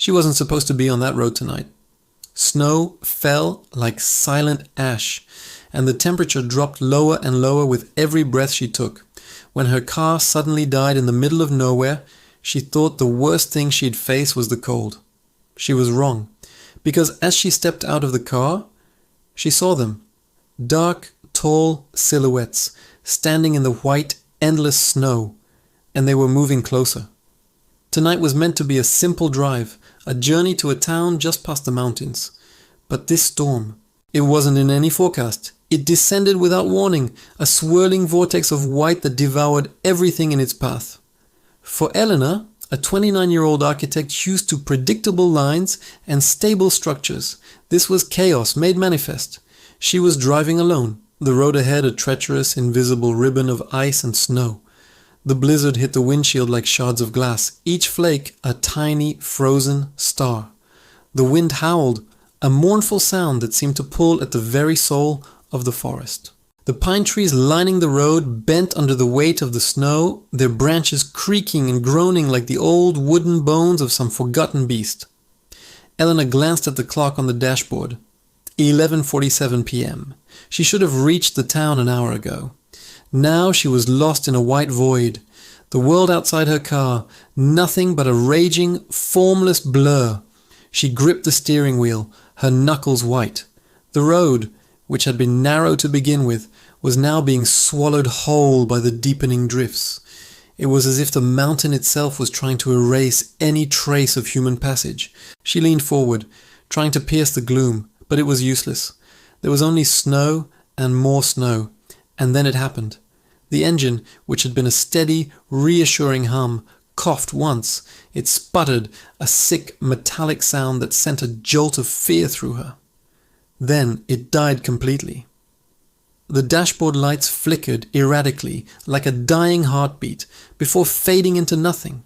She wasn't supposed to be on that road tonight. Snow fell like silent ash, and the temperature dropped lower and lower with every breath she took. When her car suddenly died in the middle of nowhere, she thought the worst thing she'd face was the cold. She was wrong, because as she stepped out of the car, she saw them. Dark, tall silhouettes, standing in the white, endless snow, and they were moving closer. Tonight was meant to be a simple drive, a journey to a town just past the mountains. But this storm, it wasn't in any forecast. It descended without warning, a swirling vortex of white that devoured everything in its path. For Elena, a 29-year-old architect used to predictable lines and stable structures, this was chaos made manifest. She was driving alone, the road ahead a treacherous, invisible ribbon of ice and snow. The blizzard hit the windshield like shards of glass, each flake a tiny, frozen star. The wind howled, a mournful sound that seemed to pull at the very soul of the forest. The pine trees lining the road bent under the weight of the snow, their branches creaking and groaning like the old wooden bones of some forgotten beast. Elena glanced at the clock on the dashboard. 11:47 p.m. She should have reached the town an hour ago. Now she was lost in a white void. The world outside her car, nothing but a raging, formless blur. She gripped the steering wheel, her knuckles white. The road, which had been narrow to begin with, was now being swallowed whole by the deepening drifts. It was as if the mountain itself was trying to erase any trace of human passage. She leaned forward, trying to pierce the gloom, but it was useless. There was only snow and more snow, and then it happened. The engine, which had been a steady, reassuring hum, coughed once. It sputtered, a sick, metallic sound that sent a jolt of fear through her. Then it died completely. The dashboard lights flickered erratically, like a dying heartbeat, before fading into nothing.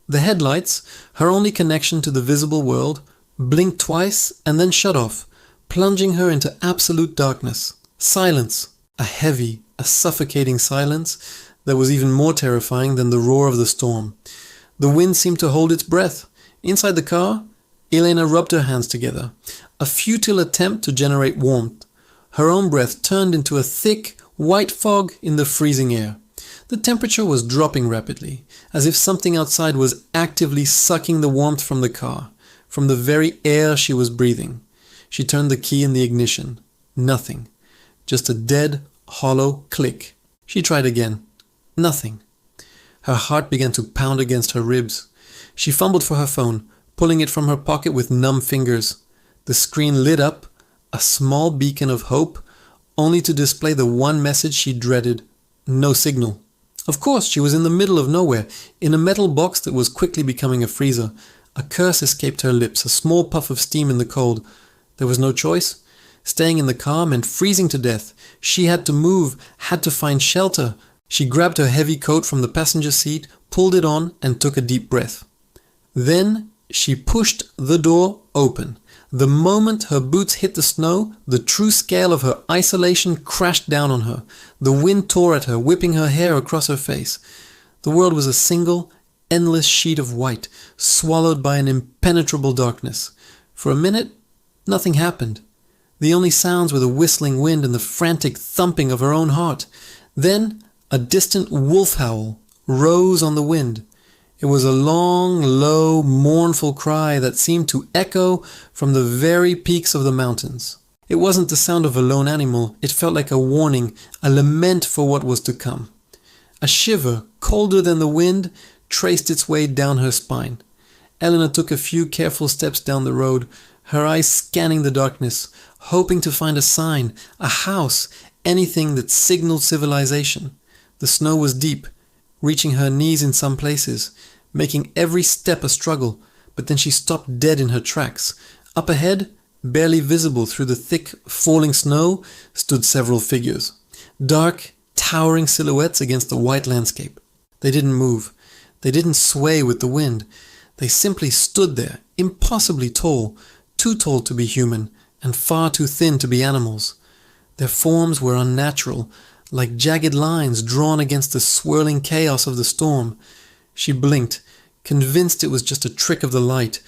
The headlights, her only connection to the visible world, blinked twice and then shut off, plunging her into absolute darkness. Silence, a heavy, a suffocating silence that was even more terrifying than the roar of the storm. The wind seemed to hold its breath. Inside the car, Elena rubbed her hands together, a futile attempt to generate warmth. Her own breath turned into a thick, white fog in the freezing air. The temperature was dropping rapidly, as if something outside was actively sucking the warmth from the car, from the very air she was breathing. She turned the key in the ignition. Nothing. Just a dead, hollow click. She tried again. Nothing. Her heart began to pound against her ribs. She fumbled for her phone, pulling it from her pocket with numb fingers. The screen lit up, a small beacon of hope, only to display the one message she dreaded. No signal. Of course, she was in the middle of nowhere, in a metal box that was quickly becoming a freezer. A curse escaped her lips, a small puff of steam in the cold. There was no choice. Staying in the car meant freezing to death. She had to move, had to find shelter. She grabbed her heavy coat from the passenger seat, pulled it on, and took a deep breath. Then she pushed the door open. The moment her boots hit the snow, the true scale of her isolation crashed down on her. The wind tore at her, whipping her hair across her face. The world was a single, endless sheet of white, swallowed by an impenetrable darkness. For a minute, nothing happened. The only sounds were the whistling wind and the frantic thumping of her own heart. Then, a distant wolf howl rose on the wind. It was a long, low, mournful cry that seemed to echo from the very peaks of the mountains. It wasn't the sound of a lone animal. It felt like a warning, a lament for what was to come. A shiver, colder than the wind, traced its way down her spine. Elena took a few careful steps down the road, her eyes scanning the darkness, hoping to find a sign, a house, anything that signaled civilization. The snow was deep, reaching her knees in some places, making every step a struggle, but then she stopped dead in her tracks. Up ahead, barely visible through the thick, falling snow, stood several figures. Dark, towering silhouettes against the white landscape. They didn't move. They didn't sway with the wind. They simply stood there, impossibly tall, too tall to be human, and far too thin to be animals. Their forms were unnatural, like jagged lines drawn against the swirling chaos of the storm. She blinked, convinced it was just a trick of the light,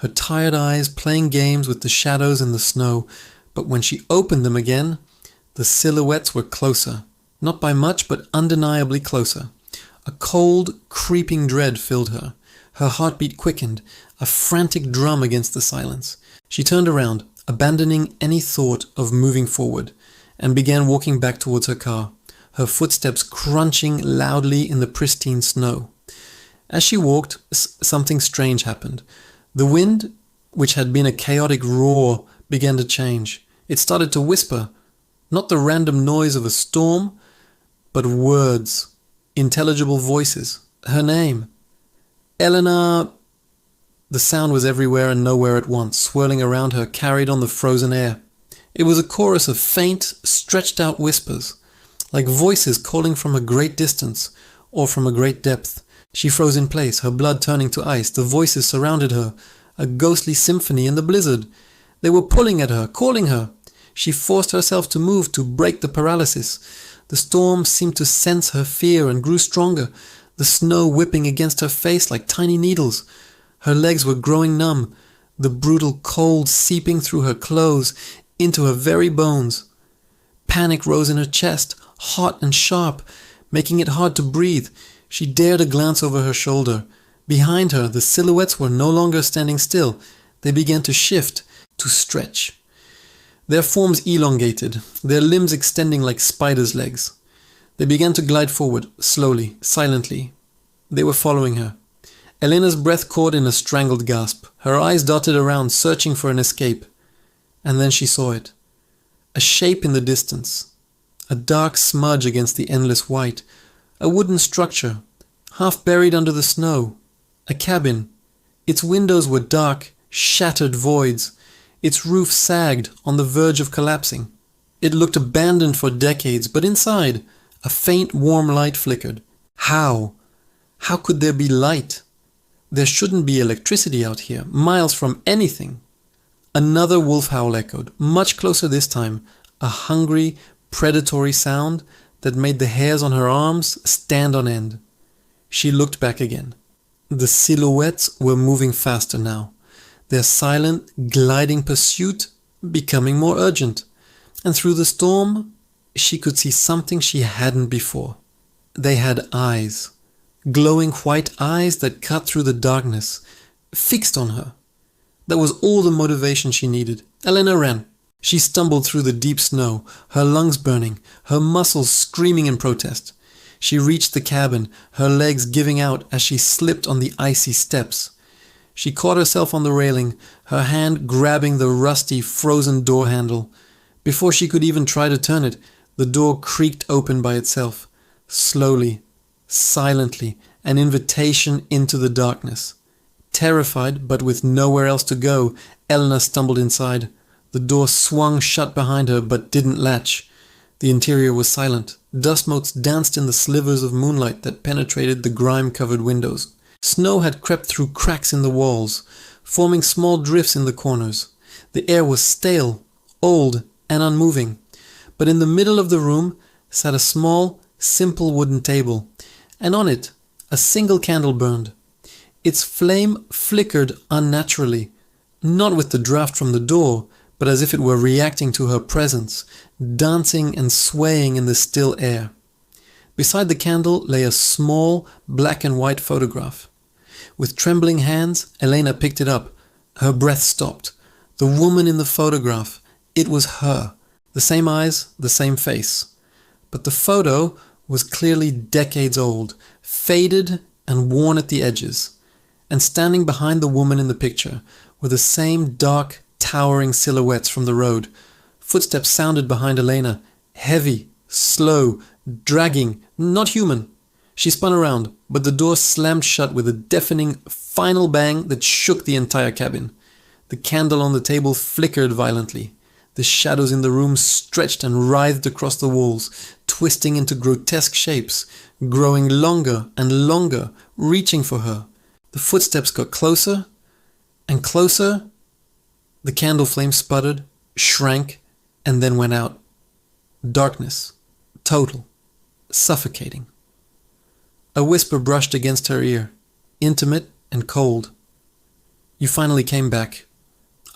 her tired eyes playing games with the shadows in the snow, but when she opened them again, the silhouettes were closer. Not by much, but undeniably closer. A cold, creeping dread filled her. Her heartbeat quickened, a frantic drum against the silence. She turned around, abandoning any thought of moving forward, and began walking back towards her car, her footsteps crunching loudly in the pristine snow. As she walked, something strange happened. The wind, which had been a chaotic roar, began to change. It started to whisper, not the random noise of a storm, but words, intelligible voices, her name. Elena. The sound was everywhere and nowhere at once, swirling around her, carried on the frozen air. It was a chorus of faint, stretched-out whispers, like voices calling from a great distance or from a great depth. She froze in place, her blood turning to ice. The voices surrounded her, a ghostly symphony in the blizzard. They were pulling at her, calling her. She forced herself to move, to break the paralysis. The storm seemed to sense her fear and grew stronger, the snow whipping against her face like tiny needles. Her legs were growing numb, the brutal cold seeping through her clothes into her very bones. Panic rose in her chest, hot and sharp, making it hard to breathe. She dared a glance over her shoulder. Behind her, the silhouettes were no longer standing still. They began to shift, to stretch. Their forms elongated, their limbs extending like spiders' legs. They began to glide forward, slowly, silently. They were following her. Elena's breath caught in a strangled gasp. Her eyes darted around, searching for an escape. And then she saw it. A shape in the distance. A dark smudge against the endless white. A wooden structure, half buried under the snow. A cabin. Its windows were dark, shattered voids. Its roof sagged, on the verge of collapsing. It looked abandoned for decades, but inside, a faint warm light flickered. How? How could there be light? There shouldn't be electricity out here, miles from anything. Another wolf howl echoed, much closer this time, a hungry, predatory sound that made the hairs on her arms stand on end. She looked back again. The silhouettes were moving faster now, their silent, gliding pursuit becoming more urgent. And through the storm, she could see something she hadn't before. They had eyes. Glowing white eyes that cut through the darkness, fixed on her. That was all the motivation she needed. Elena ran. She stumbled through the deep snow, her lungs burning, her muscles screaming in protest. She reached the cabin, her legs giving out as she slipped on the icy steps. She caught herself on the railing, her hand grabbing the rusty, frozen door handle. Before she could even try to turn it, the door creaked open by itself, slowly, silently, an invitation into the darkness. Terrified, but with nowhere else to go, Elena stumbled inside. The door swung shut behind her, but didn't latch. The interior was silent. Dust motes danced in the slivers of moonlight that penetrated the grime-covered windows. Snow had crept through cracks in the walls, forming small drifts in the corners. The air was stale, old, and unmoving. But in the middle of the room sat a small, simple wooden table, and on it a single candle burned. Its flame flickered unnaturally, not with the draft from the door, but as if it were reacting to her presence, dancing and swaying in the still air. Beside the candle lay a small black and white photograph. With trembling hands, Elena picked it up. Her breath stopped. The woman in the photograph, it was her. The same eyes, the same face. But the photo was clearly decades old, faded and worn at the edges. And standing behind the woman in the picture were the same dark, towering silhouettes from the road. Footsteps sounded behind Elena, heavy, slow, dragging, not human. She spun around, but the door slammed shut with a deafening final bang that shook the entire cabin. The candle on the table flickered violently. The shadows in the room stretched and writhed across the walls, twisting into grotesque shapes, growing longer and longer, reaching for her. The footsteps got closer and closer. The candle flame sputtered, shrank, and then went out. Darkness, total, suffocating. A whisper brushed against her ear, intimate and cold. You finally came back.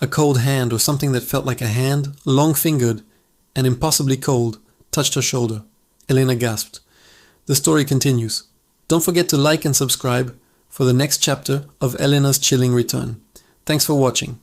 A cold hand, or something that felt like a hand, long-fingered and impossibly cold, touched her shoulder. Elena gasped. The story continues. Don't forget to like and subscribe for the next chapter of Elena's chilling return. Thanks for watching.